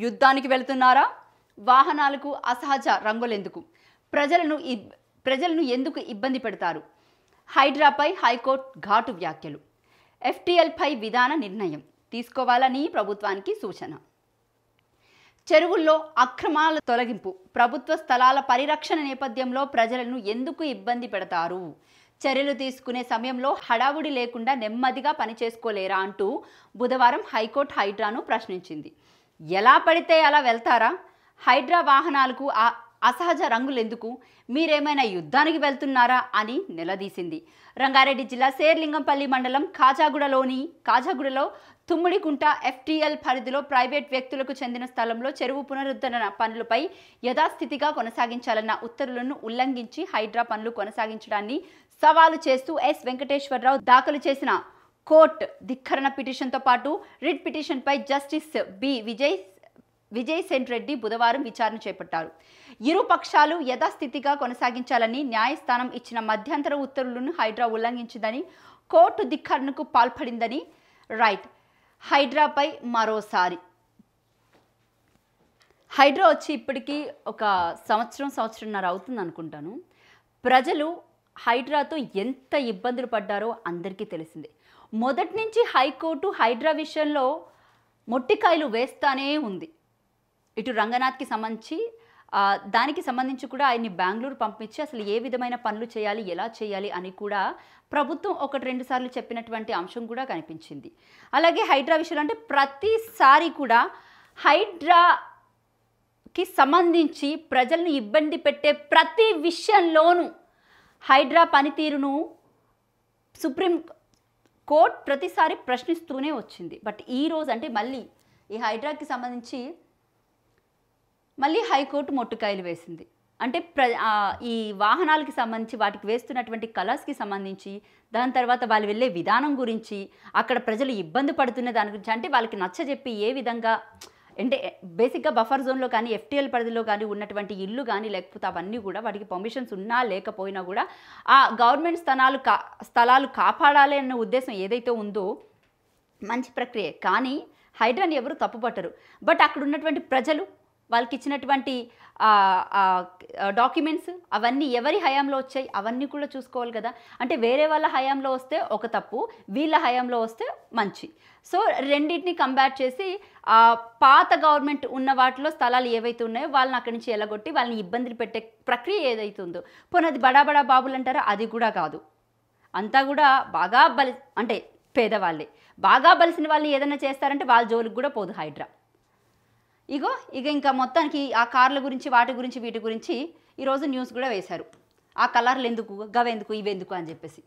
యుద్ధానికి వెళ్తున్నారా? వాహనాలకు అసహజ రంగులెందుకు? ప్రజలను ఎందుకు ఇబ్బంది పెడతారు? హైడ్రాపై హైకోర్టు ఘాటు వ్యాఖ్యలు. ఎఫ్టీఎల్పై విధాన నిర్ణయం తీసుకోవాలని ప్రభుత్వానికి సూచన. చెరువుల్లో అక్రమాల తొలగింపు. ప్రభుత్వ స్థలాల పరిరక్షణ నేపథ్యంలో ప్రజలను ఎందుకు ఇబ్బంది పెడతారు? చర్యలు తీసుకునే సమయంలో హడావుడి లేకుండా నెమ్మదిగా పనిచేసుకోలేరా అంటూ బుధవారం హైకోర్టు హైడ్రాను ప్రశ్నించింది. ఎలా పడితే అలా వెళ్తారా? హైడ్రా వాహనాలకు అసహజ రంగులెందుకు? మీరేమైనా యుద్ధానికి అని నిలదీసింది. రంగారెడ్డి జిల్లా శేర్లింగంపల్లి మండలం కాజాగూడలో తుమ్మిడికుంట ఎఫ్టీఎల్ పరిధిలో ప్రైవేట్ వ్యక్తులకు చెందిన స్థలంలో చెరువు పునరుద్ధరణ పనులపై యథాస్థితిగా కొనసాగించాలన్న ఉత్తర్వులను ఉల్లంఘించి హైడ్రా పనులు కొనసాగించడాన్ని సవాలు చేస్తూ ఎస్ వెంకటేశ్వరరావు దాఖలు చేసిన కోర్టు ధిక్కరణ పిటిషన్తో పాటు రిట్ పిటిషన్పై జస్టిస్ బి విజయ్ సెన్ రెడ్డి బుధవారం విచారణ చేపట్టారు. ఇరు పక్షాలు యథాస్థితిగా కొనసాగించాలని న్యాయస్థానం ఇచ్చిన మధ్యంతర ఉత్తర్వులను హైడ్రా ఉల్లంఘించిందని, కోర్టు ధిక్కరణకు పాల్పడిందని రైట్. హైడ్రాపై మరోసారి హైడ్రా వచ్చి ఇప్పటికీ ఒక సంవత్సరంన్నర అవుతుంది అనుకుంటాను. ప్రజలు హైడ్రాతో ఎంత ఇబ్బందులు పడ్డారో అందరికీ తెలిసిందే. మొదటి నుంచి హైకోర్టు హైడ్రా విషయంలో మొట్టికాయలు వేస్తానే ఉంది. ఇటు రంగనాథ్కి సంబంధించి దానికి సంబంధించి కూడా ఆయన్ని బెంగళూరు పంపించి అసలు ఏ విధమైన పనులు చేయాలి, ఎలా చేయాలి అని కూడా ప్రభుత్వం 1-2 సార్లు చెప్పినటువంటి అంశం కూడా కనిపించింది. అలాగే హైడ్రా విషయంలో అంటే ప్రతిసారి కూడా హైడ్రాకి సంబంధించి ప్రజలను ఇబ్బంది పెట్టే ప్రతి విషయంలోనూ హైడ్రా పనితీరును సుప్రీం కోర్టు ప్రతిసారి ప్రశ్నిస్తూనే వచ్చింది. బట్ ఈరోజు అంటే మళ్ళీ ఈ హైడ్రాకి సంబంధించి మళ్ళీ హైకోర్టు మొట్టుకాయలు వేసింది. అంటే ఈ వాహనాలకి సంబంధించి వాటికి వేస్తున్నటువంటి కలర్స్కి సంబంధించి, దాని తర్వాత వాళ్ళు వెళ్ళే విధానం గురించి, అక్కడ ప్రజలు ఇబ్బంది పడుతున్న దాని గురించి, అంటే వాళ్ళకి నచ్చజెప్పి ఏ విధంగా అంటే బేసిక్గా బఫర్ జోన్లో కానీ ఎఫ్టీఎల్ పరిధిలో కానీ ఉన్నటువంటి ఇల్లు కానీ లేకపోతే అవన్నీ కూడా వాటికి పర్మిషన్స్ ఉన్నా లేకపోయినా కూడా ఆ గవర్నమెంట్ స్థలాలు కాపాడాలి అన్న ఉద్దేశం ఏదైతే ఉందో మంచి ప్రక్రియ. కానీ హైడ్రాని ఎవరు తప్పుపట్టరు. బట్ అక్కడ ఉన్నటువంటి ప్రజలు వాళ్ళకి ఇచ్చినటువంటి డాక్యుమెంట్స్ అవన్నీ ఎవరి హయాంలో వచ్చాయి అవన్నీ కూడా చూసుకోవాలి కదా. అంటే వేరే వాళ్ళ హయాంలో వస్తే ఒక తప్పు, వీళ్ళ హయాంలో వస్తే మంచి. సో రెండింటిని కంపేర్ చేసి పాత గవర్నమెంట్ ఉన్న వాటిలో స్థలాలు ఏవైతే ఉన్నాయో వాళ్ళని అక్కడి నుంచి ఎలగొట్టి వాళ్ళని ఇబ్బందులు పెట్టే ప్రక్రియ ఏదైతే ఉందో, పోనది బడా బాబులు అంటారా, అది కూడా కాదు. అంతా కూడా బాగా అంటే పేదవాళ్ళే. బాగా బలిసిన వాళ్ళని ఏదైనా చేస్తారంటే వాళ్ళ జోలికి కూడా పోదు హైడ్రా. ఇంకా మొత్తానికి ఆ కార్ల గురించి వీటి గురించి ఈరోజు న్యూస్ కూడా వేశారు. ఆ కలర్లు ఎందుకు, గవెందుకు, ఇవెందుకు అని చెప్పేసి.